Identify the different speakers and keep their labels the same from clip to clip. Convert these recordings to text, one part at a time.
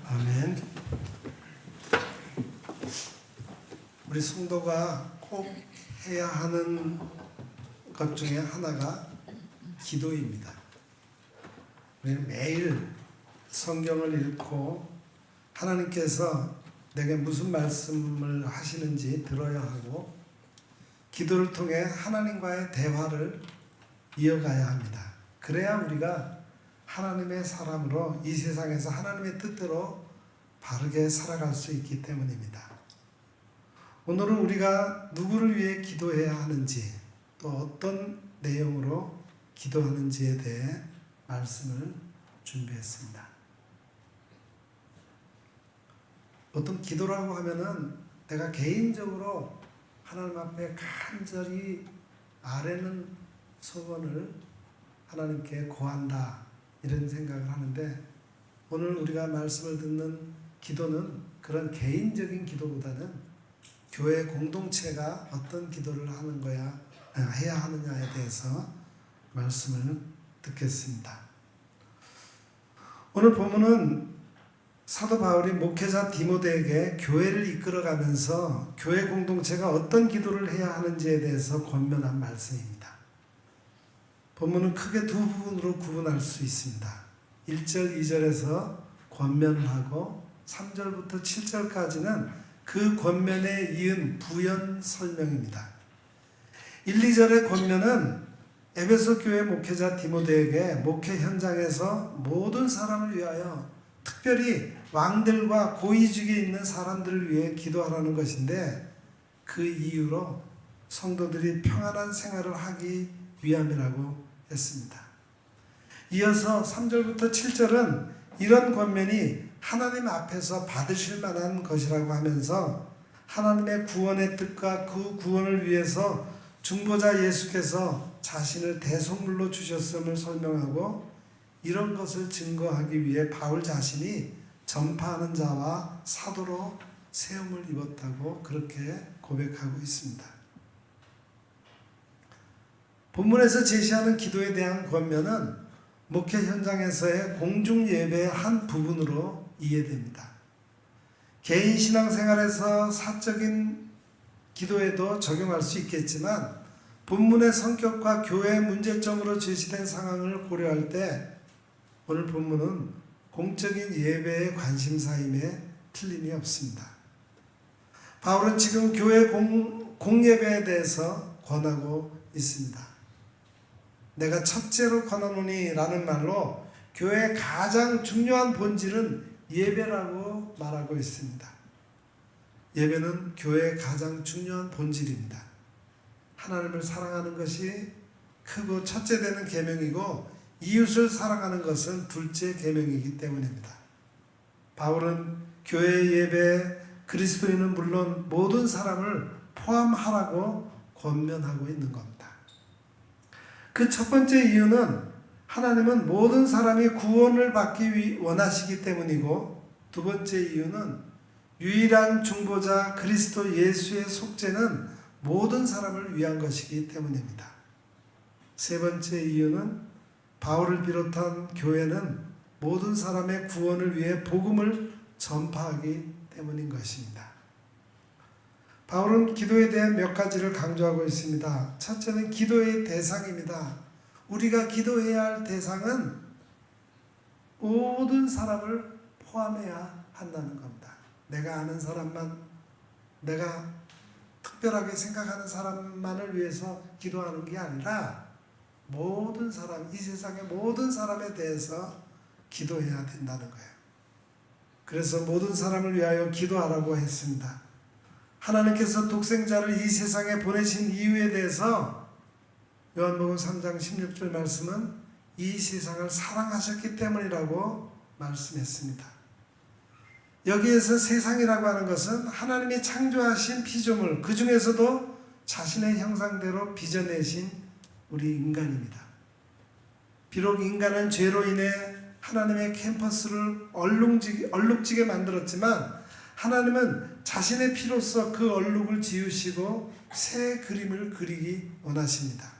Speaker 1: 아멘. 우리 성도가 꼭 해야 하는 것 중에 하나가 기도입니다. 우리는 매일 성경을 읽고 하나님께서 내게 무슨 말씀을 하시는지 들어야 하고, 기도를 통해 하나님과의 대화를 이어가야 합니다. 그래야 우리가 하나님의 사람으로 이 세상에서 하나님의 뜻대로 바르게 살아갈 수 있기 때문입니다. 오늘은 우리가 누구를 위해 기도해야 하는지, 또 어떤 내용으로 기도하는지에 대해 말씀을 준비했습니다. 어떤 기도라고 하면은 내가 개인적으로 하나님 앞에 간절히 아뢰는 소원을 하나님께 고한다, 이런 생각을 하는데, 오늘 우리가 말씀을 듣는 기도는 그런 개인적인 기도보다는 교회 공동체가 어떤 기도를 하는 거야, 해야 하느냐에 대해서 말씀을 듣겠습니다. 오늘 본문은 사도 바울이 목회자 디모데에게 교회를 이끌어가면서 교회 공동체가 어떤 기도를 해야 하는지에 대해서 권면한 말씀입니다. 본문은 크게 두 부분으로 구분할 수 있습니다. 1절, 2절에서 권면을 하고 3절부터 7절까지는 그 권면에 이은 부연 설명입니다. 1, 2절의 권면은 에베소 교회 목회자 디모데에게 목회 현장에서 모든 사람을 위하여, 특별히 왕들과 고위직에 있는 사람들을 위해 기도하라는 것인데, 그 이유로 성도들이 평안한 생활을 하기 위함이라고 했습니다. 이어서 3절부터 7절은 이런 권면이 하나님 앞에서 받으실 만한 것이라고 하면서 하나님의 구원의 뜻과 그 구원을 위해서 중보자 예수께서 자신을 대속물로 주셨음을 설명하고, 이런 것을 증거하기 위해 바울 자신이 전파하는 자와 사도로 세움을 입었다고 그렇게 고백하고 있습니다. 본문에서 제시하는 기도에 대한 권면은 목회 현장에서의 공중 예배의 한 부분으로 이해됩니다. 개인 신앙생활에서 사적인 기도에도 적용할 수 있겠지만, 본문의 성격과 교회의 문제점으로 제시된 상황을 고려할 때 오늘 본문은 공적인 예배의 관심사임에 틀림이 없습니다. 바울은 지금 교회 공예배에 대해서 권하고 있습니다. 내가 첫째로 권하노니 라는 말로 교회의 가장 중요한 본질은 예배라고 말하고 있습니다. 예배는 교회의 가장 중요한 본질입니다. 하나님을 사랑하는 것이 크고 첫째 되는 계명이고, 이웃을 사랑하는 것은 둘째 계명이기 때문입니다. 바울은 교회 예배에 그리스도인은 물론 모든 사람을 포함하라고 권면하고 있는 겁니다. 그 첫 번째 이유는 하나님은 모든 사람이 구원을 받기 원하시기 때문이고, 두 번째 이유는 유일한 중보자 그리스도 예수의 속죄는 모든 사람을 위한 것이기 때문입니다. 세 번째 이유는 바울을 비롯한 교회는 모든 사람의 구원을 위해 복음을 전파하기 때문인 것입니다. 바울은 기도에 대한 몇 가지를 강조하고 있습니다. 첫째는 기도의 대상입니다. 우리가 기도해야 할 대상은 모든 사람을 포함해야 한다는 겁니다. 내가 아는 사람만, 내가 특별하게 생각하는 사람만을 위해서 기도하는 게 아니라 모든 사람, 이 세상의 모든 사람에 대해서 기도해야 된다는 거예요. 그래서 모든 사람을 위하여 기도하라고 했습니다. 하나님께서 독생자를 이 세상에 보내신 이유에 대해서 요한복음 3장 16절 말씀은 이 세상을 사랑하셨기 때문이라고 말씀했습니다. 여기에서 세상이라고 하는 것은 하나님이 창조하신 피조물, 그 중에서도 자신의 형상대로 빚어내신 우리 인간입니다. 비록 인간은 죄로 인해 하나님의 캠퍼스를 얼룩지게 만들었지만, 하나님은 자신의 피로써 그 얼룩을 지우시고 새 그림을 그리기 원하십니다.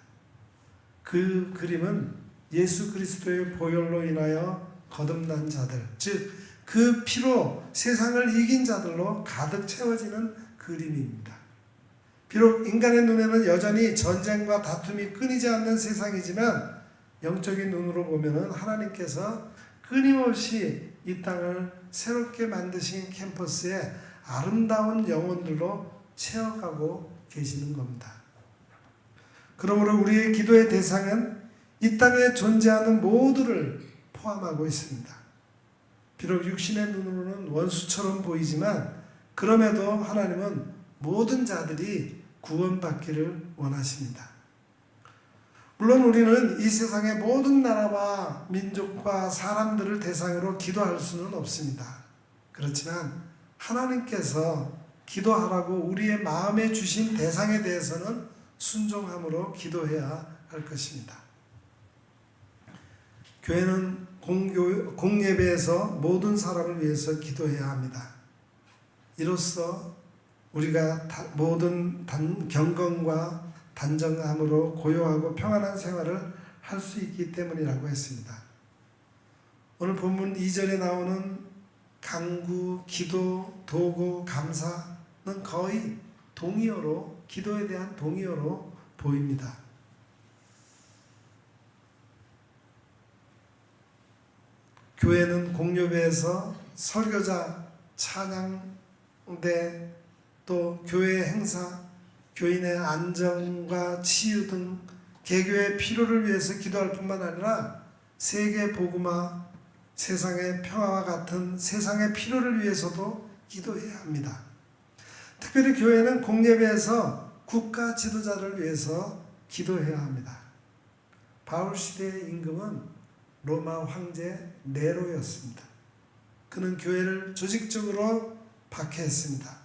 Speaker 1: 그 그림은 예수 그리스도의 보혈로 인하여 거듭난 자들, 즉 그 피로 세상을 이긴 자들로 가득 채워지는 그림입니다. 비록 인간의 눈에는 여전히 전쟁과 다툼이 끊이지 않는 세상이지만 영적인 눈으로 보면은 하나님께서 끊임없이 이 땅을 새롭게 만드신 캠퍼스에 아름다운 영혼들로 채워가고 계시는 겁니다. 그러므로 우리의 기도의 대상은 이 땅에 존재하는 모두를 포함하고 있습니다. 비록 육신의 눈으로는 원수처럼 보이지만 그럼에도 하나님은 모든 자들이 구원받기를 원하십니다. 물론 우리는 이 세상의 모든 나라와 민족과 사람들을 대상으로 기도할 수는 없습니다. 그렇지만 하나님께서 기도하라고 우리의 마음에 주신 대상에 대해서는 순종함으로 기도해야 할 것입니다. 교회는 공예배에서 모든 사람을 위해서 기도해야 합니다. 이로써 우리가 모든 경건과 단정함으로 고요하고 평안한 생활을 할 수 있기 때문이라고 했습니다. 오늘 본문 2절에 나오는 간구, 기도, 도고, 감사는 거의 동의어로, 기도에 대한 동의어로 보입니다. 교회는 공예배에서 설교자, 찬양대, 또 교회 행사, 교인의 안정과 치유 등 개교의 필요를 위해서 기도할 뿐만 아니라 세계 복음화, 세상의 평화와 같은 세상의 필요를 위해서도 기도해야 합니다. 특별히 교회는 공예배에서 국가 지도자를 위해서 기도해야 합니다. 바울 시대의 임금은 로마 황제 네로였습니다. 그는 교회를 조직적으로 박해했습니다.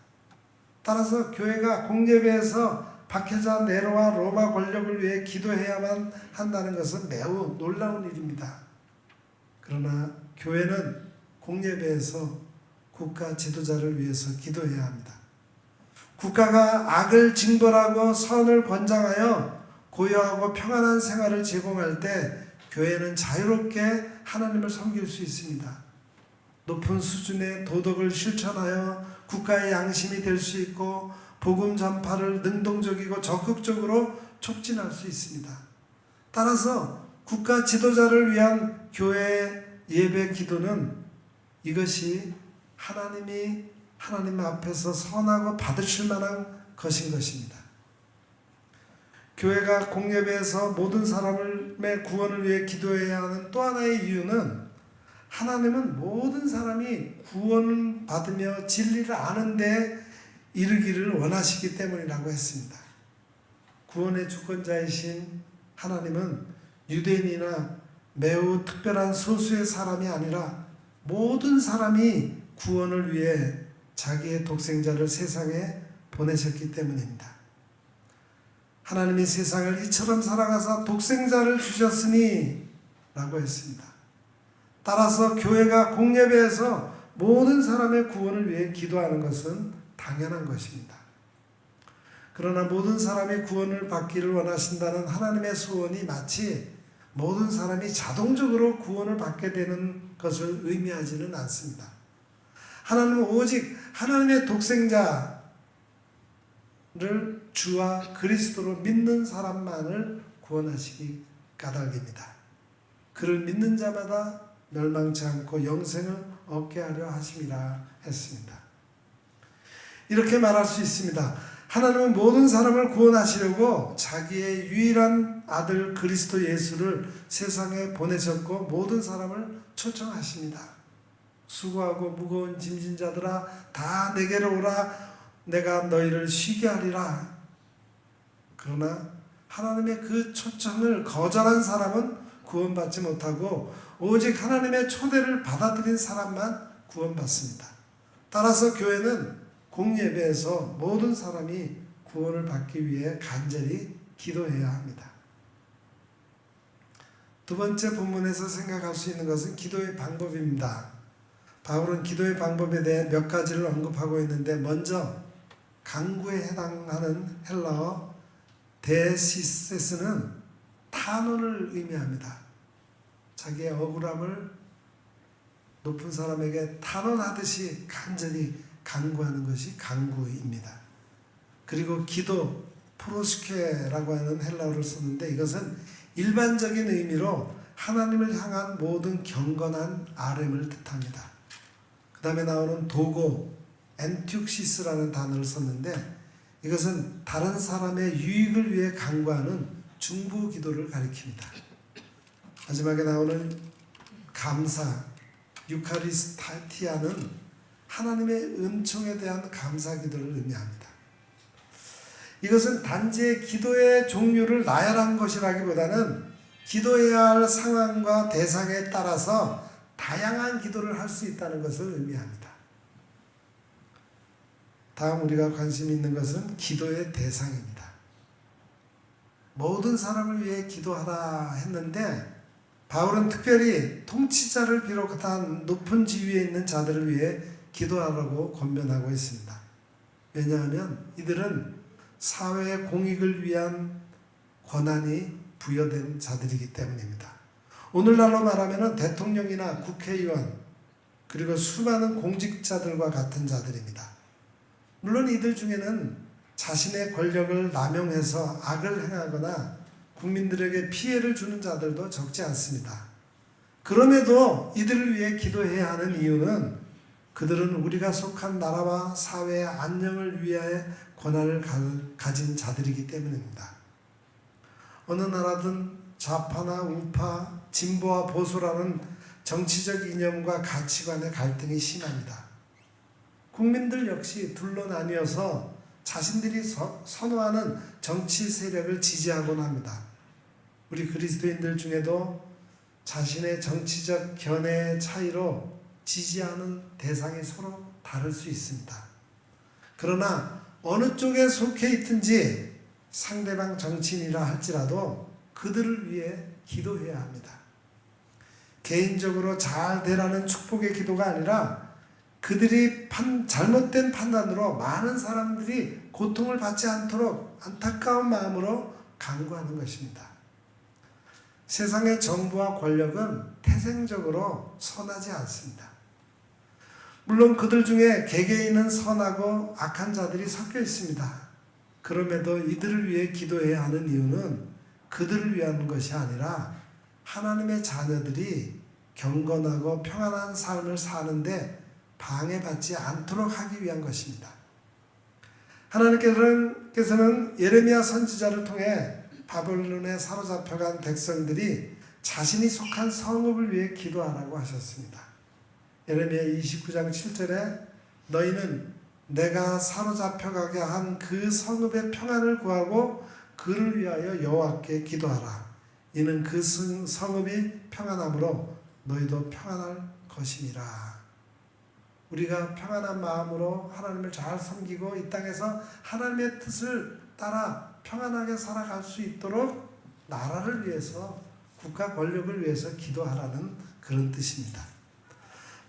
Speaker 1: 따라서 교회가 공예배에서 박해자 네로와 로마 권력을 위해 기도해야만 한다는 것은 매우 놀라운 일입니다. 그러나 교회는 공예배에서 국가 지도자를 위해서 기도해야 합니다. 국가가 악을 징벌하고 선을 권장하여 고요하고 평안한 생활을 제공할 때 교회는 자유롭게 하나님을 섬길 수 있습니다. 높은 수준의 도덕을 실천하여 국가의 양심이 될 수 있고 복음 전파를 능동적이고 적극적으로 촉진할 수 있습니다. 따라서 국가 지도자를 위한 교회의 예배 기도는 이것이 하나님 앞에서 선하고 받으실 만한 것인 것입니다. 교회가 공예배에서 모든 사람의 구원을 위해 기도해야 하는 또 하나의 이유는 하나님은 모든 사람이 구원을 받으며 진리를 아는 데 이르기를 원하시기 때문이라고 했습니다. 구원의 주권자이신 하나님은 유대인이나 매우 특별한 소수의 사람이 아니라 모든 사람이 구원을 위해 자기의 독생자를 세상에 보내셨기 때문입니다. 하나님이 세상을 이처럼 사랑하사 독생자를 주셨으니 라고 했습니다. 따라서 교회가 공예배에서 모든 사람의 구원을 위해 기도하는 것은 당연한 것입니다. 그러나 모든 사람이 구원을 받기를 원하신다는 하나님의 소원이 마치 모든 사람이 자동적으로 구원을 받게 되는 것을 의미하지는 않습니다. 하나님은 오직 하나님의 독생자를 주와 그리스도로 믿는 사람만을 구원하시기 까닭입니다. 그를 믿는 자마다 멸망치 않고 영생을 얻게 하려 하심이라 했습니다. 이렇게 말할 수 있습니다. 하나님은 모든 사람을 구원하시려고 자기의 유일한 아들 그리스도 예수를 세상에 보내셨고 모든 사람을 초청하십니다. 수고하고 무거운 짐진 자들아 다 내게로 오라 내가 너희를 쉬게 하리라. 그러나 하나님의 그 초청을 거절한 사람은 구원받지 못하고 오직 하나님의 초대를 받아들인 사람만 구원받습니다. 따라서 교회는 공예배에서 모든 사람이 구원을 받기 위해 간절히 기도해야 합니다. 두 번째 본문에서 생각할 수 있는 것은 기도의 방법입니다. 바울은 기도의 방법에 대해 몇 가지를 언급하고 있는데 먼저 간구에 해당하는 헬라어 데시세스는 탄원을 의미합니다. 자기의 억울함을 높은 사람에게 탄원하듯이 간절히 간구하는 것이 간구입니다. 그리고 기도, 프로스케라고 하는 헬라어를 썼는데 이것은 일반적인 의미로 하나님을 향한 모든 경건한 RM을 뜻합니다. 그 다음에 나오는 도고, 엔티옥시스라는 단어를 썼는데 이것은 다른 사람의 유익을 위해 간구하는 중보 기도를 가리킵니다. 마지막에 나오는 감사, 유카리스타티아는 하나님의 은총에 대한 감사 기도를 의미합니다. 이것은 단지 기도의 종류를 나열한 것이라기보다는 기도해야 할 상황과 대상에 따라서 다양한 기도를 할 수 있다는 것을 의미합니다. 다음 우리가 관심 있는 것은 기도의 대상입니다. 모든 사람을 위해 기도하라 했는데 바울은 특별히 통치자를 비롯한 높은 지위에 있는 자들을 위해 기도하라고 권면하고 있습니다. 왜냐하면 이들은 사회의 공익을 위한 권한이 부여된 자들이기 때문입니다. 오늘날로 말하면 대통령이나 국회의원 그리고 수많은 공직자들과 같은 자들입니다. 물론 이들 중에는 자신의 권력을 남용해서 악을 행하거나 국민들에게 피해를 주는 자들도 적지 않습니다. 그럼에도 이들을 위해 기도해야 하는 이유는 그들은 우리가 속한 나라와 사회의 안녕을 위해 권한을 가진 자들이기 때문입니다. 어느 나라든 좌파나 우파, 진보와 보수라는 정치적 이념과 가치관의 갈등이 심합니다. 국민들 역시 둘로 나뉘어서 자신들이 선호하는 정치 세력을 지지하곤 합니다. 우리 그리스도인들 중에도 자신의 정치적 견해의 차이로 지지하는 대상이 서로 다를 수 있습니다. 그러나 어느 쪽에 속해 있든지 상대방 정치인이라 할지라도 그들을 위해 기도해야 합니다. 개인적으로 잘 되라는 축복의 기도가 아니라 그들이 잘못된 판단으로 많은 사람들이 고통을 받지 않도록 안타까운 마음으로 간구하는 것입니다. 세상의 정부와 권력은 태생적으로 선하지 않습니다. 물론 그들 중에 개개인은 선하고 악한 자들이 섞여 있습니다. 그럼에도 이들을 위해 기도해야 하는 이유는 그들을 위한 것이 아니라 하나님의 자녀들이 경건하고 평안한 삶을 사는데 방해받지 않도록 하기 위한 것입니다. 하나님께서는 예레미야 선지자를 통해 바벨론에 사로잡혀간 백성들이 자신이 속한 성읍을 위해 기도하라고 하셨습니다. 예레미야 29장 7절에 너희는 내가 사로잡혀가게 한 그 성읍의 평안을 구하고 그를 위하여 여호와께 기도하라. 이는 그 성읍이 평안함으로 너희도 평안할 것임이라. 우리가 평안한 마음으로 하나님을 잘 섬기고 이 땅에서 하나님의 뜻을 따라 평안하게 살아갈 수 있도록 나라를 위해서 국가 권력을 위해서 기도하라는 그런 뜻입니다.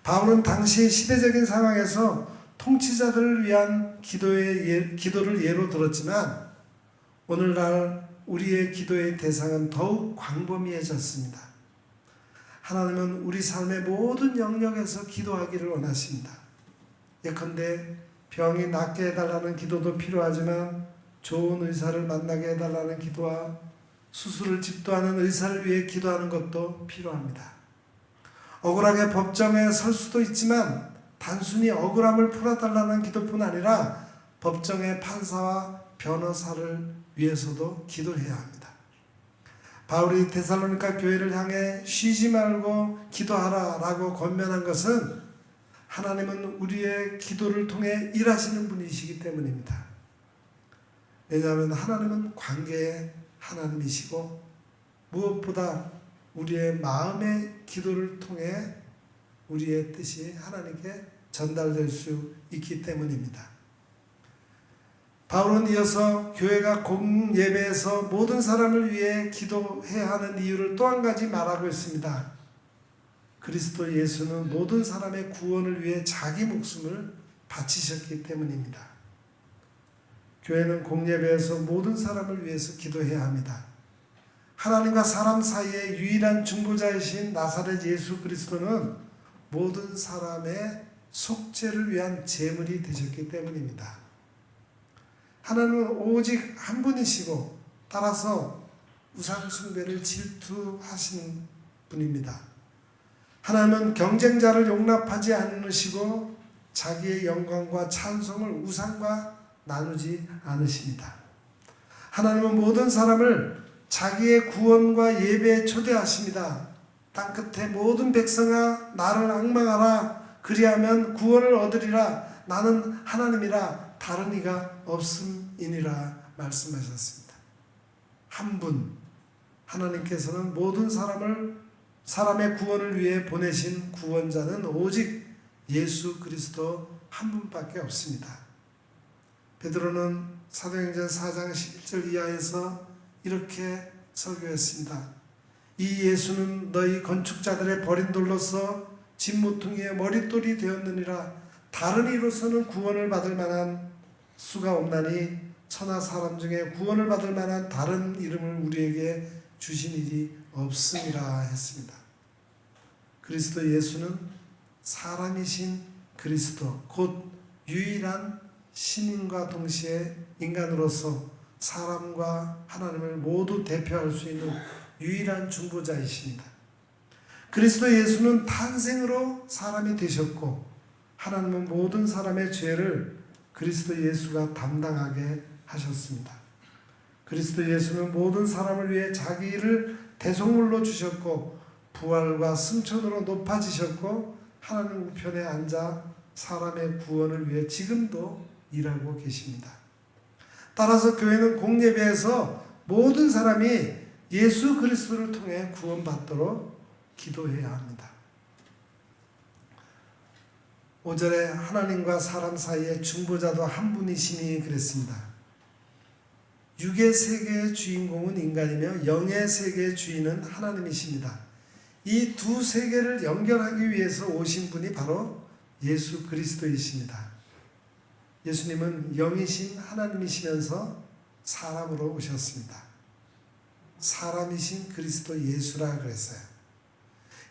Speaker 1: 바울은 당시 시대적인 상황에서 통치자들을 위한 기도를 예로 들었지만 오늘날 우리의 기도의 대상은 더욱 광범위해졌습니다. 하나님은 우리 삶의 모든 영역에서 기도하기를 원하십니다. 예컨대 병이 낫게 해달라는 기도도 필요하지만 좋은 의사를 만나게 해달라는 기도와 수술을 집도하는 의사를 위해 기도하는 것도 필요합니다. 억울하게 법정에 설 수도 있지만 단순히 억울함을 풀어달라는 기도뿐 아니라 법정의 판사와 변호사를 위해서도 기도해야 합니다. 바울이 데살로니가 교회를 향해 쉬지 말고 기도하라 라고 권면한 것은 하나님은 우리의 기도를 통해 일하시는 분이시기 때문입니다. 왜냐하면 하나님은 관계의 하나님이시고 무엇보다 우리의 마음의 기도를 통해 우리의 뜻이 하나님께 전달될 수 있기 때문입니다. 바울은 이어서 교회가 공예배에서 모든 사람을 위해 기도해야 하는 이유를 또 한 가지 말하고 있습니다. 그리스도 예수는 모든 사람의 구원을 위해 자기 목숨을 바치셨기 때문입니다. 교회는 공예배에서 모든 사람을 위해서 기도해야 합니다. 하나님과 사람 사이의 유일한 중보자이신 나사렛 예수 그리스도는 모든 사람의 속죄를 위한 제물이 되셨기 때문입니다. 하나님은 오직 한 분이시고 따라서 우상 숭배를 질투하시는 분입니다. 하나님은 경쟁자를 용납하지 않으시고 자기의 영광과 찬송을 우상과 나누지 않으십니다. 하나님은 모든 사람을 자기의 구원과 예배에 초대하십니다. 땅끝의 모든 백성아 나를 앙망하라. 그리하면 구원을 얻으리라. 나는 하나님이라 다른 이가 없음이니라 말씀하셨습니다. 한 분 하나님께서는 모든 사람의 구원을 위해 보내신 구원자는 오직 예수 그리스도 한 분밖에 없습니다. 베드로는 사도행전 4장 11절 이하에서 이렇게 설교했습니다. 이 예수는 너희 건축자들의 버린 돌로서 진모퉁이의 머릿돌이 되었느니라. 다른 이로서는 구원을 받을 만한 수가 없나니 천하 사람 중에 구원을 받을 만한 다른 이름을 우리에게 주신 일이 없음이라 했습니다. 그리스도 예수는 사람이신 그리스도 곧 유일한 신인과 동시에 인간으로서 사람과 하나님을 모두 대표할 수 있는 유일한 중보자이십니다. 그리스도 예수는 탄생으로 사람이 되셨고 하나님은 모든 사람의 죄를 그리스도 예수가 담당하게 하셨습니다. 그리스도 예수는 모든 사람을 위해 자기를 대속물로 주셨고 부활과 승천으로 높아지셨고 하나님 우편에 앉아 사람의 구원을 위해 지금도 일하고 계십니다. 따라서 교회는 공예배에서 모든 사람이 예수 그리스도를 통해 구원받도록 기도해야 합니다. 5절에 하나님과 사람 사이에 중보자도 한 분이시니 그랬습니다. 육의 세계의 주인공은 인간이며 영의 세계의 주인은 하나님이십니다. 이 두 세계를 연결하기 위해서 오신 분이 바로 예수 그리스도이십니다. 예수님은 영이신 하나님이시면서 사람으로 오셨습니다. 사람이신 그리스도 예수라 그랬어요.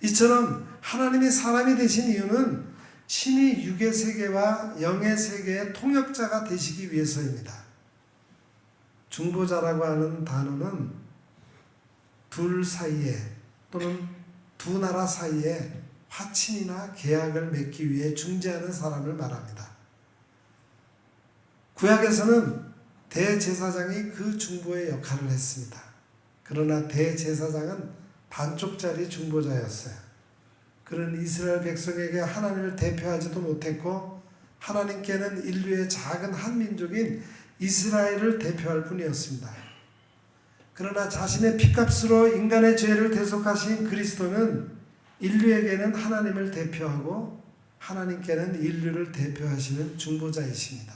Speaker 1: 이처럼 하나님이 사람이 되신 이유는 신이 육의 세계와 영의 세계의 통역자가 되시기 위해서입니다. 중보자라고 하는 단어는 둘 사이에 또는 두 나라 사이에 화친이나 계약을 맺기 위해 중재하는 사람을 말합니다. 구약에서는 대제사장이 그 중보의 역할을 했습니다. 그러나 대제사장은 반쪽짜리 중보자였어요. 그는 이스라엘 백성에게 하나님을 대표하지도 못했고 하나님께는 인류의 작은 한 민족인 이스라엘을 대표할 뿐이었습니다. 그러나 자신의 피값으로 인간의 죄를 대속하신 그리스도는 인류에게는 하나님을 대표하고 하나님께는 인류를 대표하시는 중보자이십니다.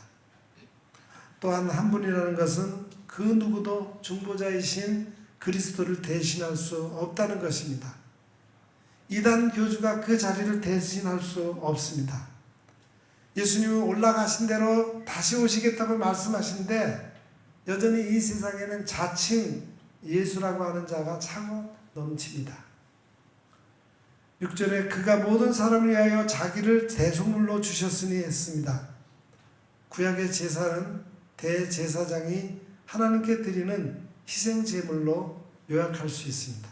Speaker 1: 또한 한 분이라는 것은 그 누구도 중보자이신 그리스도를 대신할 수 없다는 것입니다. 이단 교주가 그 자리를 대신할 수 없습니다. 예수님은 올라가신 대로 다시 오시겠다고 말씀하시는데 여전히 이 세상에는 자칭 예수라고 하는 자가 차고 넘칩니다. 6절에 그가 모든 사람을 위하여 자기를 대속물로 주셨으니 했습니다. 구약의 제사는 대제사장이 하나님께 드리는 희생제물로 요약할 수 있습니다.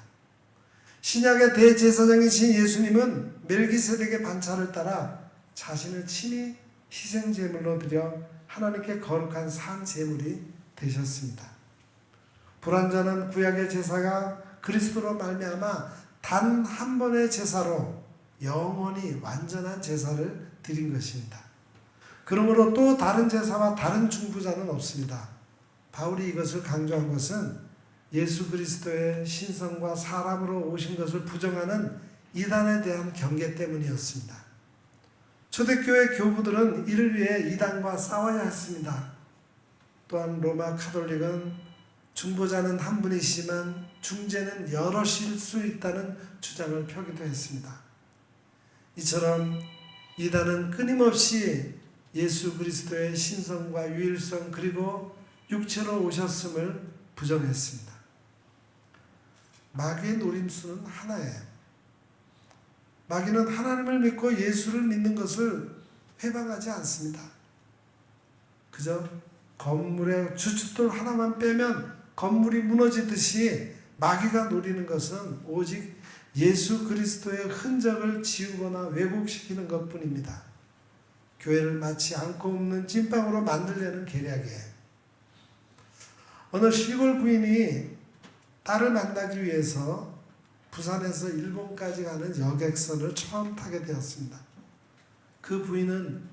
Speaker 1: 신약의 대제사장이신 예수님은 멜기세덱의 반차를 따라 자신을 친히 희생제물로 드려 하나님께 거룩한 산제물이 되셨습니다. 불완전한 구약의 제사가 그리스도로 말미암아 단 한 번의 제사로 영원히 완전한 제사를 드린 것입니다. 그러므로 또 다른 제사와 다른 중보자는 없습니다. 바울이 이것을 강조한 것은 예수 그리스도의 신성과 사람으로 오신 것을 부정하는 이단에 대한 경계 때문이었습니다. 초대교회 교부들은 이를 위해 이단과 싸워야 했습니다. 또한 로마 카톨릭은 중보자는 한 분이시지만 중재는 여럿일 수 있다는 주장을 펴기도 했습니다. 이처럼 이단은 끊임없이 예수 그리스도의 신성과 유일성 그리고 육체로 오셨음을 부정했습니다. 마귀의 노림수는 하나예요. 마귀는 하나님을 믿고 예수를 믿는 것을 회방하지 않습니다. 그저 건물의 주춧돌 하나만 빼면 건물이 무너지듯이 마귀가 노리는 것은 오직 예수 그리스도의 흔적을 지우거나 왜곡시키는 것뿐입니다. 교회를 마치 않고 없는 찐빵으로 만들려는 계략이에요. 어느 시골 부인이 딸을 만나기 위해서 부산에서 일본까지 가는 여객선을 처음 타게 되었습니다. 그 부인은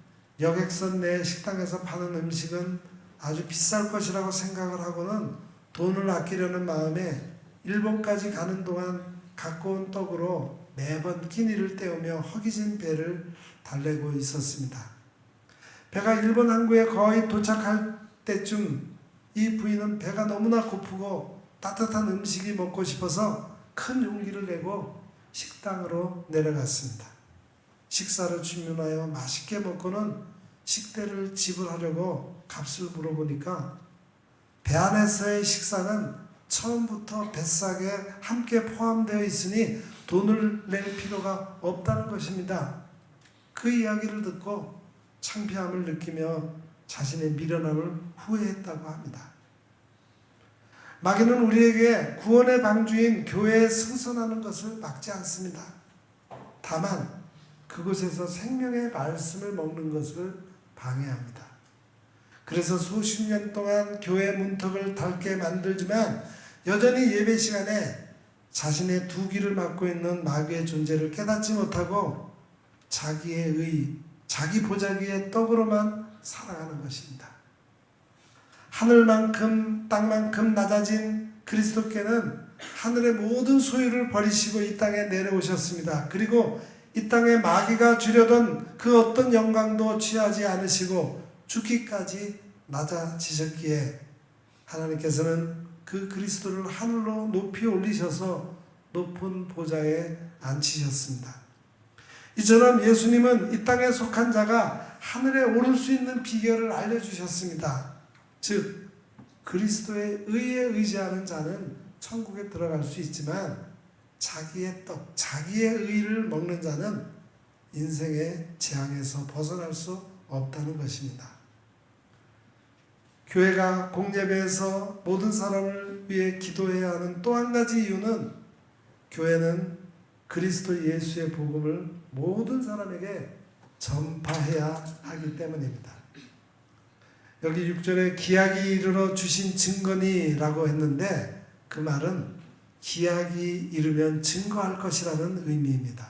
Speaker 1: 여객선 내 식당에서 파는 음식은 아주 비쌀 것이라고 생각을 하고는 돈을 아끼려는 마음에 일본까지 가는 동안 갖고 온 떡으로 매번 끼니를 때우며 허기진 배를 달래고 있었습니다. 배가 일본 항구에 거의 도착할 때쯤 이 부인은 배가 너무나 고프고 따뜻한 음식이 먹고 싶어서 큰 용기를 내고 식당으로 내려갔습니다. 식사를 주문하여 맛있게 먹고는 식대를 지불하려고 값을 물어보니까 배 안에서의 식사는 처음부터 뱃삭에 함께 포함되어 있으니 돈을 낼 필요가 없다는 것입니다. 그 이야기를 듣고 창피함을 느끼며 자신의 미련함을 후회했다고 합니다. 마귀는 우리에게 구원의 방주인 교회에 승선하는 것을 막지 않습니다. 다만 그곳에서 생명의 말씀을 먹는 것을 방해합니다. 그래서 수십 년 동안 교회 문턱을 닳게 만들지만 여전히 예배 시간에 자신의 두 귀를 막고 있는 마귀의 존재를 깨닫지 못하고 자기의 의, 자기 보자기의 떡으로만 살아가는 것입니다. 하늘만큼 땅만큼 낮아진 그리스도께는 하늘의 모든 소유를 버리시고 이 땅에 내려오셨습니다. 그리고 이 땅에 마귀가 주려던 그 어떤 영광도 취하지 않으시고 죽기까지 낮아지셨기에 하나님께서는 그 그리스도를 하늘로 높이 올리셔서 높은 보좌에 앉히셨습니다. 이처럼 예수님은 이 땅에 속한 자가 하늘에 오를 수 있는 비결을 알려주셨습니다. 즉 그리스도의 의에 의지하는 자는 천국에 들어갈 수 있지만 자기의 떡, 자기의 의를 먹는 자는 인생의 재앙에서 벗어날 수 없다는 것입니다. 교회가 공예배에서 모든 사람을 위해 기도해야 하는 또 한 가지 이유는 교회는 그리스도 예수의 복음을 모든 사람에게 전파해야 하기 때문입니다. 여기 6절에 기약이 이르러 주신 증거니라고 했는데 그 말은 기약이 이르면 증거할 것이라는 의미입니다.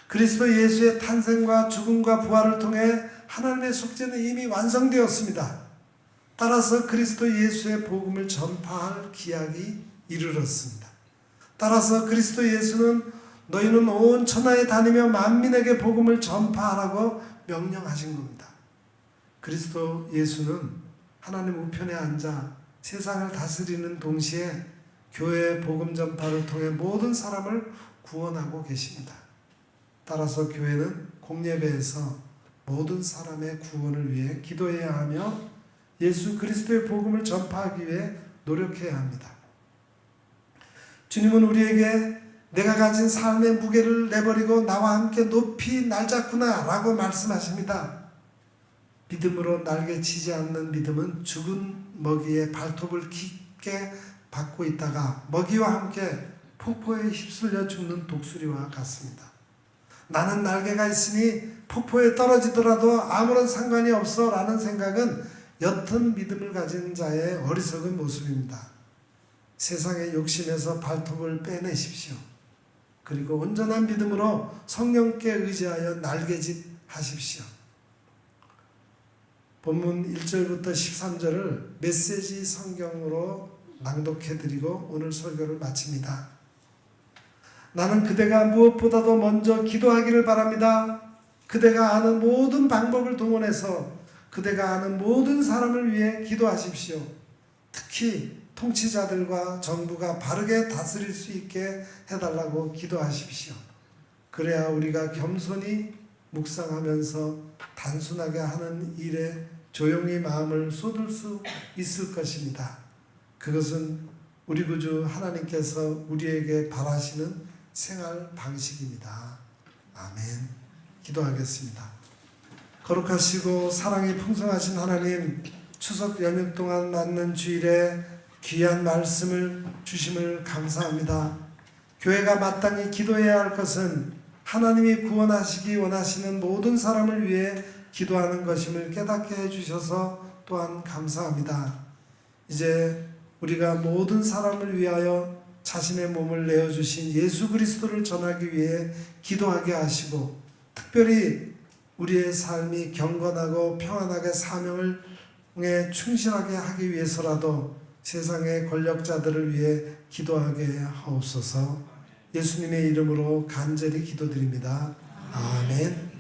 Speaker 1: 그리스도 예수의 탄생과 죽음과 부활을 통해 하나님의 속죄는 이미 완성되었습니다. 따라서 그리스도 예수의 복음을 전파할 기약이 이르렀습니다. 따라서 그리스도 예수는 너희는 온 천하에 다니며 만민에게 복음을 전파하라고 명령하신 겁니다. 그리스도 예수는 하나님 우편에 앉아 세상을 다스리는 동시에 교회의 복음 전파를 통해 모든 사람을 구원하고 계십니다. 따라서 교회는 공예배에서 모든 사람의 구원을 위해 기도해야 하며 예수 그리스도의 복음을 전파하기 위해 노력해야 합니다. 주님은 우리에게 내가 가진 삶의 무게를 내버리고 나와 함께 높이 날잡구나 라고 말씀하십니다. 믿음으로 날개치지 않는 믿음은 죽은 먹이의 발톱을 깊게 받고 있다가 먹이와 함께 폭포에 휩쓸려 죽는 독수리와 같습니다. 나는 날개가 있으니 폭포에 떨어지더라도 아무런 상관이 없어 라는 생각은 옅은 믿음을 가진 자의 어리석은 모습입니다. 세상의 욕심에서 발톱을 빼내십시오. 그리고 온전한 믿음으로 성령께 의지하여 날개짓 하십시오. 본문 1절부터 13절을 메시지 성경으로 낭독해드리고 오늘 설교를 마칩니다. 나는 그대가 무엇보다도 먼저 기도하기를 바랍니다. 그대가 아는 모든 방법을 동원해서 그대가 아는 모든 사람을 위해 기도하십시오. 특히 통치자들과 정부가 바르게 다스릴 수 있게 해달라고 기도하십시오. 그래야 우리가 겸손히 묵상하면서 단순하게 하는 일에 조용히 마음을 쏟을 수 있을 것입니다. 그것은 우리 구주 하나님께서 우리에게 바라시는 생활 방식입니다. 아멘. 기도하겠습니다. 거룩하시고 사랑이 풍성하신 하나님, 추석 연휴 동안 맞는 주일에 귀한 말씀을 주심을 감사합니다. 교회가 마땅히 기도해야 할 것은 하나님이 구원하시기 원하시는 모든 사람을 위해 기도하는 것임을 깨닫게 해주셔서 또한 감사합니다. 이제 우리가 모든 사람을 위하여 자신의 몸을 내어주신 예수 그리스도를 전하기 위해 기도하게 하시고, 특별히 우리의 삶이 경건하고 평안하게 사명에 충실하게 하기 위해서라도 세상의 권력자들을 위해 기도하게 하옵소서. 예수님의 이름으로 간절히 기도드립니다. 아멘.